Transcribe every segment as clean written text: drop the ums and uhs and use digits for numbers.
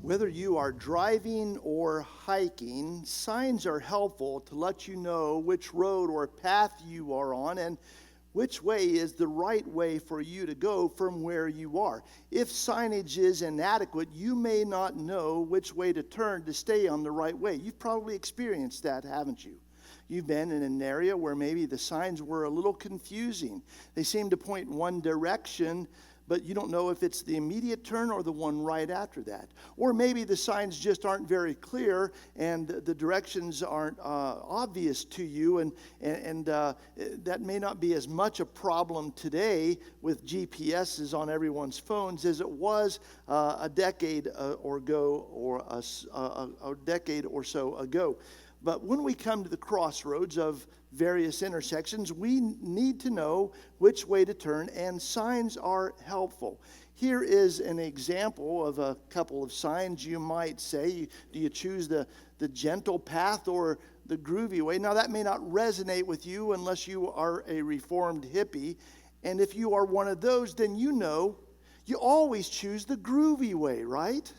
Whether you are driving or hiking, signs are helpful to let you know which road or path you are on and which way is the right way for you to go from where you are. If signage is inadequate, you may not know which way to turn to stay on the right way. You've probably experienced that, haven't you? You've been in an area where maybe the signs were a little confusing. They seem to point one direction, but you don't know if it's the immediate turn or the one right after that. Or maybe the signs just aren't very clear and the directions aren't obvious to you, and that may not be as much a problem today with GPSs on everyone's phones as it was a decade or a decade or so ago. But when we come to the crossroads of various intersections, we need to know which way to turn, and signs are helpful. Here is an example of a couple of signs you might say. Do you choose the gentle path or the groovy way? Now, that may not resonate with you unless you are a reformed hippie. And if you are one of those, then you know you always choose the groovy way, right?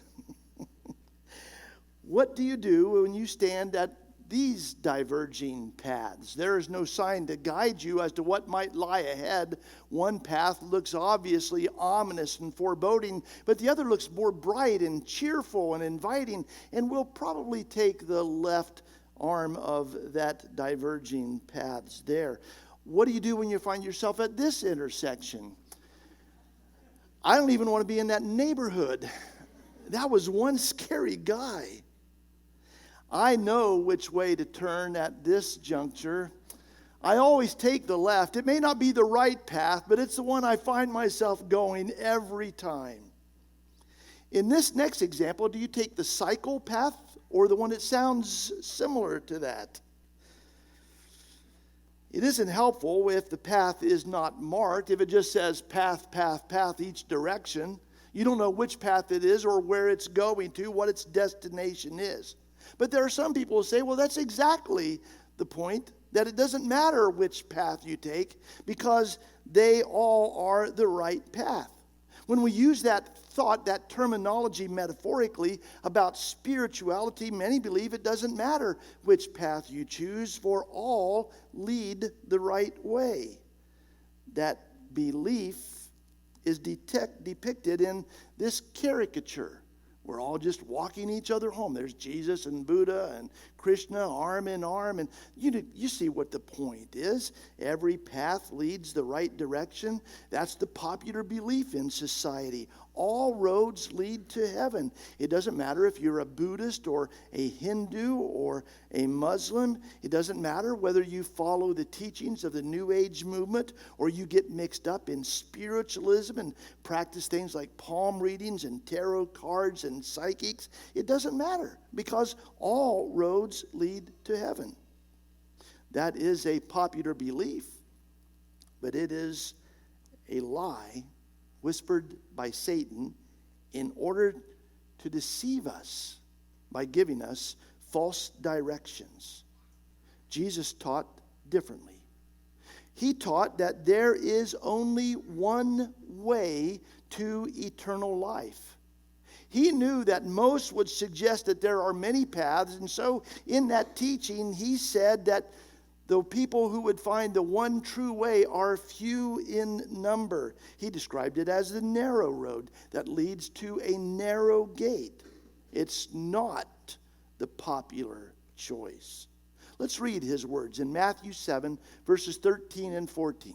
What do you do when you stand at these diverging paths? There is no sign to guide you as to what might lie ahead. One path looks obviously ominous and foreboding, but the other looks more bright and cheerful and inviting, and will probably take the left arm of that diverging paths there. What do you do when you find yourself at this intersection? I don't even want to be in that neighborhood. That was one scary guy. I know which way to turn at this juncture. I always take the left. It may not be the right path, but it's the one I find myself going every time. In this next example, do you take the cycle path or the one that sounds similar to that? It isn't helpful if the path is not marked, if it just says path, path, path each direction. You don't know which path it is or where it's going to, what its destination is. But there are some people who say, well, that's exactly the point, that it doesn't matter which path you take because they all are the right path. When we use that thought, that terminology metaphorically about spirituality, many believe it doesn't matter which path you choose, for all lead the right way. That belief is depicted in this caricature. We're all just walking each other home. There's Jesus and Buddha and Krishna arm in arm. And you see what the point is. Every path leads the right direction. That's the popular belief in society. All roads lead to heaven. It doesn't matter if you're a Buddhist or a Hindu or a Muslim. It doesn't matter whether you follow the teachings of the New Age movement or you get mixed up in spiritualism and practice things like palm readings and tarot cards and psychics. It doesn't matter because all roads lead to heaven. That is a popular belief, but it is a lie whispered by Satan in order to deceive us by giving us false directions. Jesus taught differently. He taught that there is only one way to eternal life. He knew that most would suggest that there are many paths, and so in that teaching he said that the people who would find the one true way are few in number. He described it as the narrow road that leads to a narrow gate. It's not the popular choice. Let's read his words in Matthew 7, verses 13 and 14.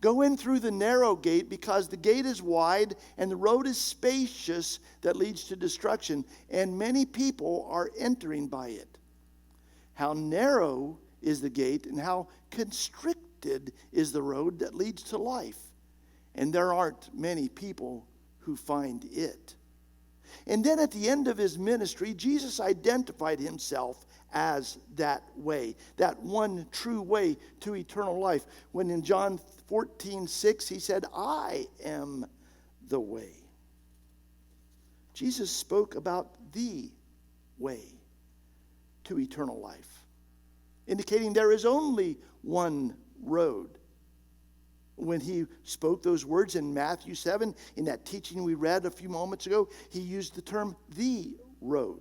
Go in through the narrow gate because the gate is wide and the road is spacious that leads to destruction, and many people are entering by it. How narrow is the gate and how constricted is the road that leads to life, and there aren't many people who find it. And then at the end of his ministry, Jesus identified himself as that way, that one true way to eternal life, when in John 14:6 he said, I am the way. Jesus spoke about the way to eternal life, indicating there is only one road. When he spoke those words in Matthew 7, in that teaching we read a few moments ago, he used the term the road.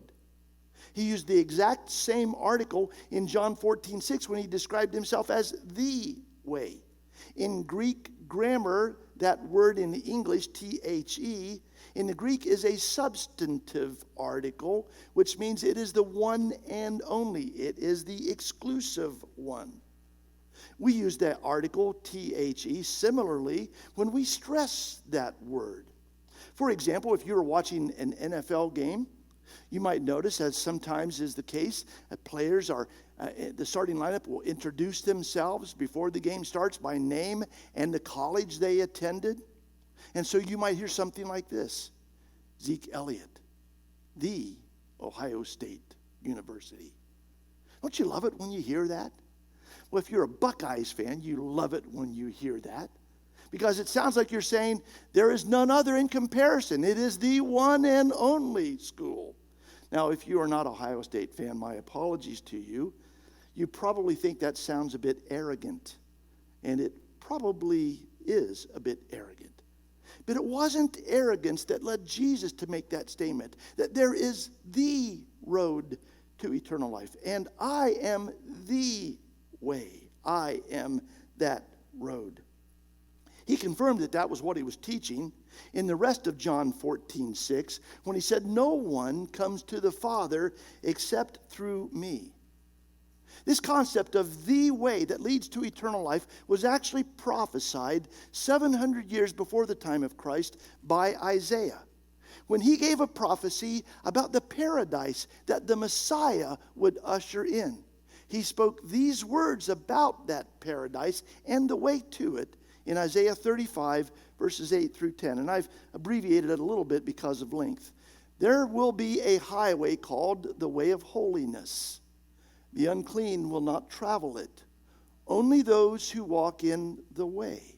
He used the exact same article in John 14:6 when he described himself as the way. In Greek grammar, that word in the English, the, in the Greek is a substantive article, which means it is the one and only. It is the exclusive one. We use that article, the, similarly when we stress that word. For example, if you were watching an NFL game, you might notice, as sometimes is the case, that players the starting lineup will introduce themselves before the game starts by name and the college they attended. And so you might hear something like this: Zeke Elliott, the Ohio State University. Don't you love it when you hear that? Well, if you're a Buckeyes fan, you love it when you hear that, because it sounds like you're saying there is none other in comparison. It is the one and only school. Now, if you are not an Ohio State fan, my apologies to you. You probably think that sounds a bit arrogant, and it probably is a bit arrogant. But it wasn't arrogance that led Jesus to make that statement, that there is the road to eternal life, and I am the way. I am that road. He confirmed that that was what he was teaching in the rest of John 14:6, when he said, "No one comes to the Father except through me." This concept of the way that leads to eternal life was actually prophesied 700 years before the time of Christ by Isaiah, when he gave a prophecy about the paradise that the Messiah would usher in. He spoke these words about that paradise and the way to it in Isaiah 35, verses 8 through 10. And I've abbreviated it a little bit because of length. "There will be a highway called the way of holiness. The unclean will not travel it, only those who walk in the way.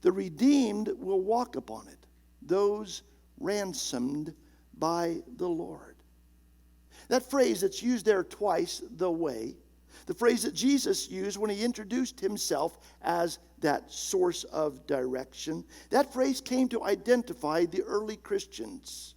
The redeemed will walk upon it, those ransomed by the Lord." That phrase that's used there twice, the way, the phrase that Jesus used when he introduced himself as that source of direction, that phrase came to identify the early Christians.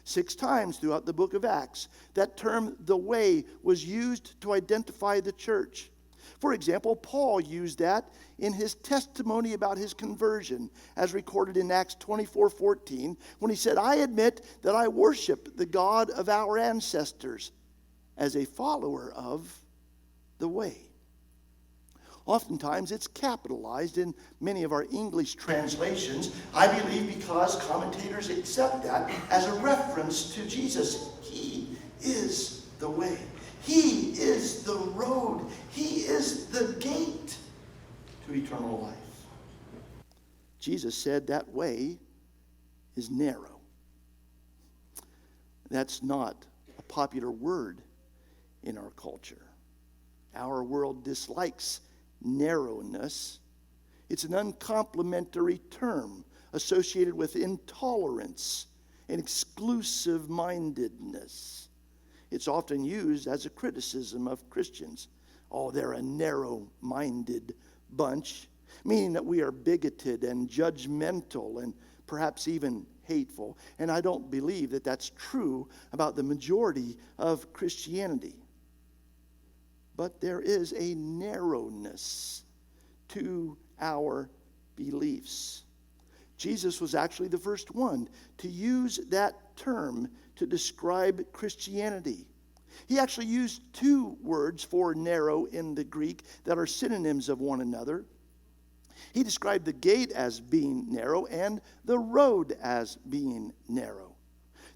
6 times throughout the book of Acts, that term, the way, was used to identify the church. For example, Paul used that in his testimony about his conversion, as recorded in Acts 24:14, when he said, "I admit that I worship the God of our ancestors as a follower of the way." Oftentimes it's capitalized in many of our English translations, I believe because commentators accept that as a reference to Jesus. He is the way. He is the road. He is the gate to eternal life. Jesus said that way is narrow. That's not a popular word in our culture. Our world dislikes narrowness. It's an uncomplimentary term associated with intolerance and exclusive-mindedness. It's often used as a criticism of Christians. Oh, they're a narrow-minded bunch, meaning that we are bigoted and judgmental and perhaps even hateful. And I don't believe that that's true about the majority of Christianity. But there is a narrowness to our beliefs. Jesus was actually the first one to use that term to describe Christianity. He actually used 2 words for narrow in the Greek that are synonyms of one another. He described the gate as being narrow and the road as being narrow.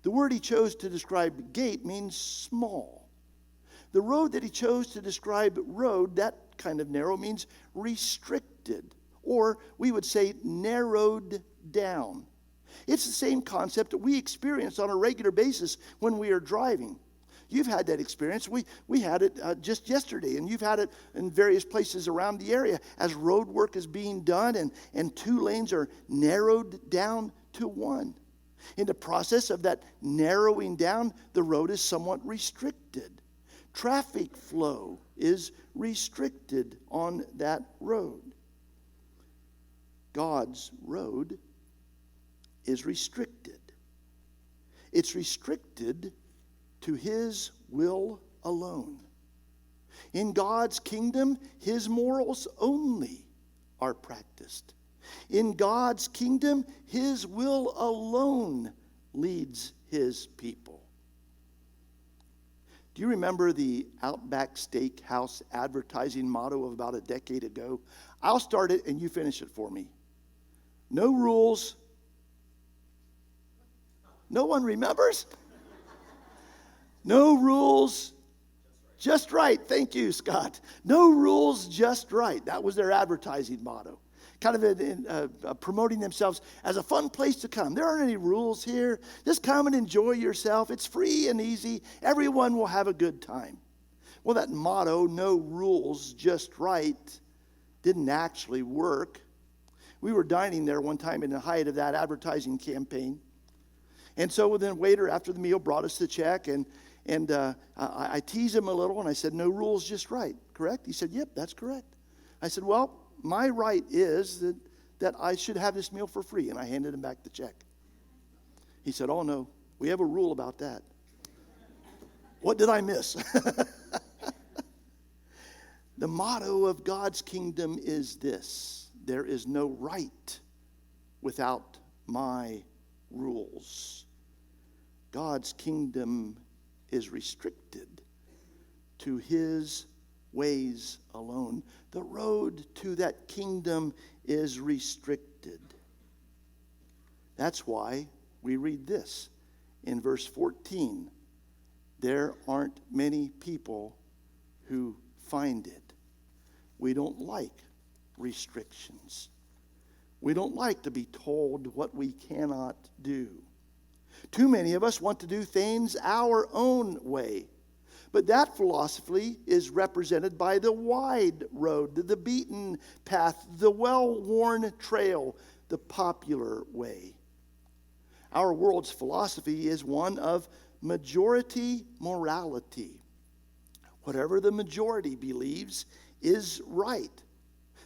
The word he chose to describe gate means small. The road that he chose to describe road, that kind of narrow, means restricted, or we would say narrowed down. It's the same concept that we experience on a regular basis when we are driving. You've had that experience. We had it just yesterday, and you've had it in various places around the area as road work is being done and 2 lanes are narrowed down to 1. In the process of that narrowing down, the road is somewhat restricted. Traffic flow is restricted on that road. God's road is restricted. It's restricted to His will alone. In God's kingdom, His morals only are practiced. In God's kingdom, His will alone leads His people. Do you remember the Outback Steakhouse advertising motto of about a decade ago? I'll start it and you finish it for me. No rules. No one remembers? No rules, just right. Thank you, Scott. No rules, just right. That was their advertising motto. Kind of promoting themselves as a fun place to come. There aren't any rules here. Just come and enjoy yourself. It's free and easy. Everyone will have a good time. Well, that motto, no rules, just right, didn't actually work. We were dining there one time in the height of that advertising campaign. And so then waiter after the meal brought us the check, and I teased him a little, and I said, no rules, just right, correct? He said, yep, that's correct. I said, well, my right is that I should have this meal for free, and I handed him back the check. He said, oh, no, we have a rule about that. What did I miss? The motto of God's kingdom is this: there is no right without my rules. God's kingdom is restricted to His ways alone. The road to that kingdom is restricted. That's why we read this in verse 14. There aren't many people who find it. We don't like restrictions. We don't like to be told what we cannot do. Too many of us want to do things our own way. But that philosophy is represented by the wide road, the beaten path, the well-worn trail, the popular way. Our world's philosophy is one of majority morality. Whatever the majority believes is right.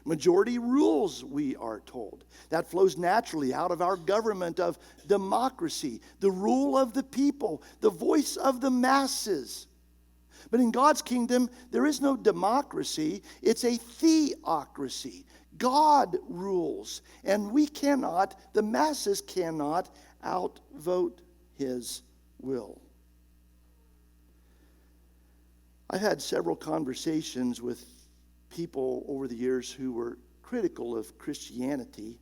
Majority rules, we are told. That flows naturally out of our government of democracy, the rule of the people, the voice of the masses. But in God's kingdom, there is no democracy. It's a theocracy. God rules, and we cannot, the masses cannot outvote His will. I've had several conversations with people over the years who were critical of Christianity.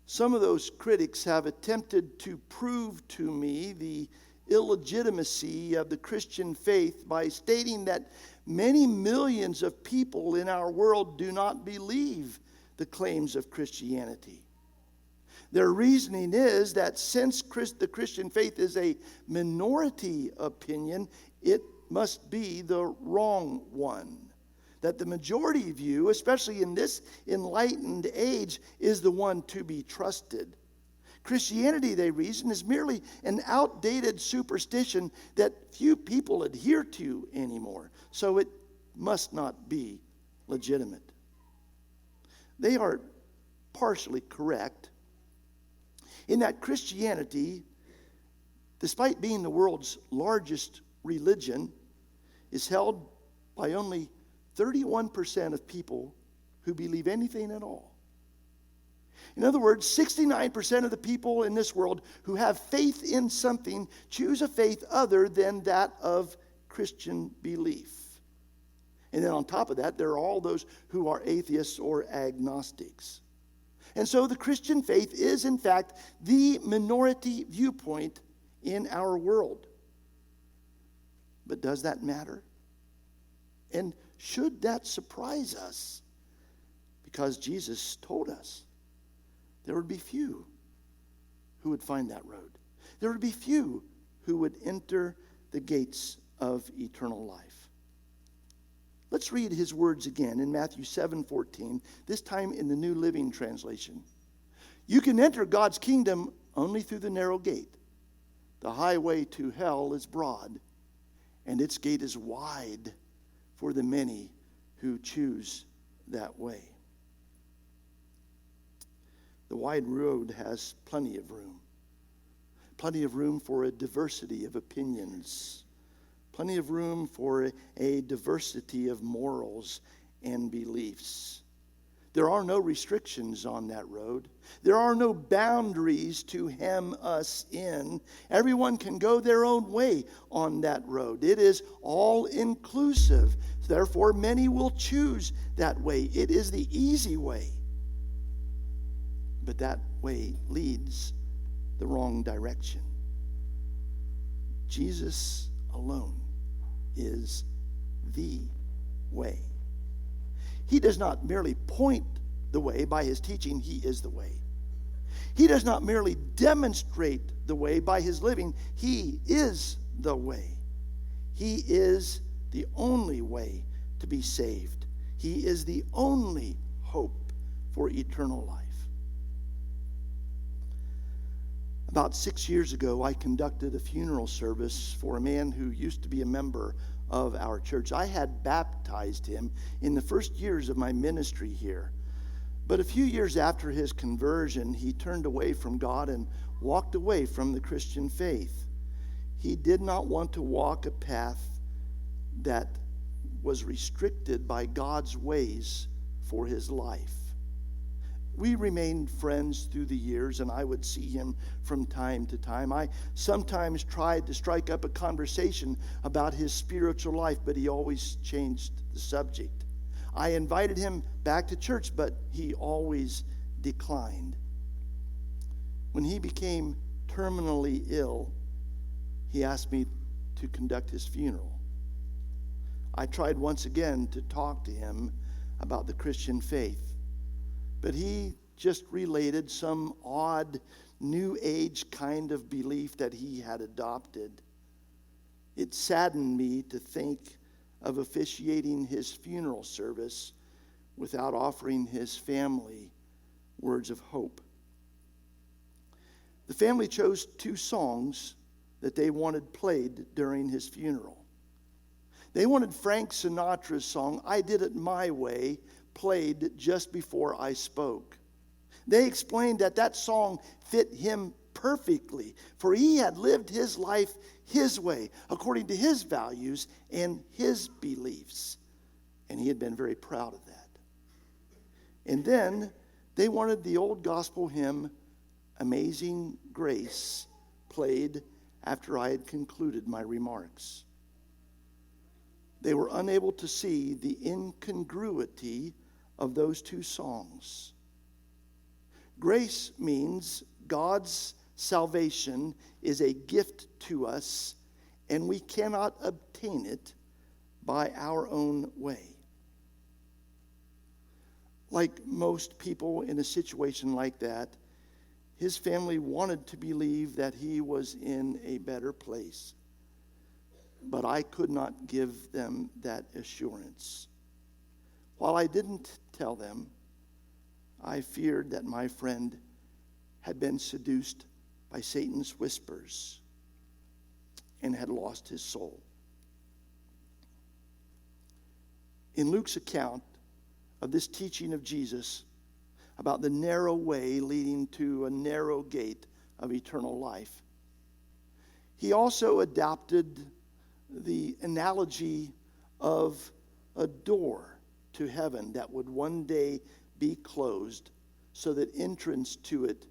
Some of those critics have attempted to prove to me the illegitimacy of the Christian faith by stating that many millions of people in our world do not believe the claims of Christianity. Their reasoning is that since the Christian faith is a minority opinion, it must be the wrong one. That the majority view, especially in this enlightened age, is the one to be trusted. Christianity, they reason, is merely an outdated superstition that few people adhere to anymore, so it must not be legitimate. They are partially correct in that Christianity, despite being the world's largest religion, is held by only 31% of people who believe anything at all. In other words, 69% of the people in this world who have faith in something choose a faith other than that of Christian belief. And then on top of that, there are all those who are atheists or agnostics. And so the Christian faith is, in fact, the minority viewpoint in our world. But does that matter? And should that surprise us? Because Jesus told us there would be few who would find that road. There would be few who would enter the gates of eternal life. Let's read His words again in Matthew 7:14, this time in the New Living Translation. You can enter God's kingdom only through the narrow gate. The highway to hell is broad, and its gate is wide for the many who choose that way. The wide road has plenty of room. Plenty of room for a diversity of opinions. Plenty of room for a diversity of morals and beliefs. There are no restrictions on that road. There are no boundaries to hem us in. Everyone can go their own way on that road. It is all inclusive. Therefore, many will choose that way. It is the easy way. But that way leads the wrong direction. Jesus alone is the way. He does not merely point the way by his teaching. He is the way. He does not merely demonstrate the way by his living. He is the way. He is the only way to be saved. He is the only hope for eternal life. About 6 years ago, I conducted a funeral service for a man who used to be a member of our church. I had baptized him in the first years of my ministry here. But a few years after his conversion, he turned away from God and walked away from the Christian faith. He did not want to walk a path that was restricted by God's ways for his life. We remained friends through the years, and I would see him from time to time. I sometimes tried to strike up a conversation about his spiritual life, but he always changed the subject. I invited him back to church, but he always declined. When he became terminally ill, he asked me to conduct his funeral. I tried once again to talk to him about the Christian faith, but he just related some odd New Age kind of belief that he had adopted. It saddened me to think of officiating his funeral service without offering his family words of hope. The family chose 2 songs that they wanted played during his funeral. They wanted Frank Sinatra's song, "I Did It My Way," played just before I spoke. They explained that that song fit him perfectly, for he had lived his life his way, according to his values and his beliefs. And he had been very proud of that. And then they wanted the old gospel hymn, "Amazing Grace," played after I had concluded my remarks. They were unable to see the incongruity of those 2 songs. Grace means God's salvation is a gift to us, and we cannot obtain it by our own way. Like most people in a situation like that, his family wanted to believe that he was in a better place. But I could not give them that assurance. While I didn't tell them, I feared that my friend had been seduced by Satan's whispers and had lost his soul. In Luke's account of this teaching of Jesus about the narrow way leading to a narrow gate of eternal life, he also adopted the analogy of a door to heaven that would one day be closed so that entrance to it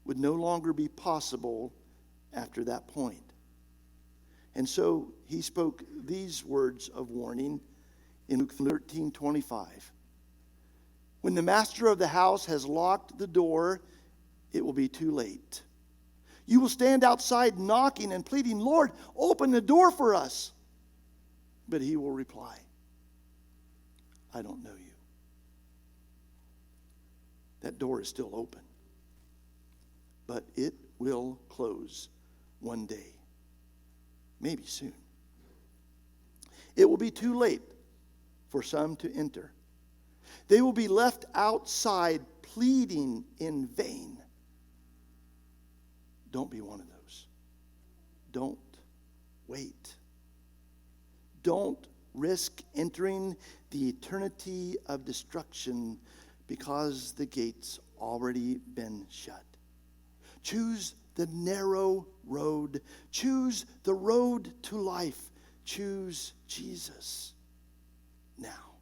would no longer be possible after that point. And so he spoke these words of warning in Luke 13:25. When the master of the house has locked the door, it will be too late. You will stand outside knocking and pleading, "Lord, open the door for us." But he will reply, "I don't know you." That door is still open, but it will close one day, maybe soon. It will be too late for some to enter. They will be left outside pleading in vain. Don't be one of those. Don't wait. Don't risk entering the eternity of destruction because the gates already been shut. Choose the narrow road. Choose the road to life. Choose Jesus now.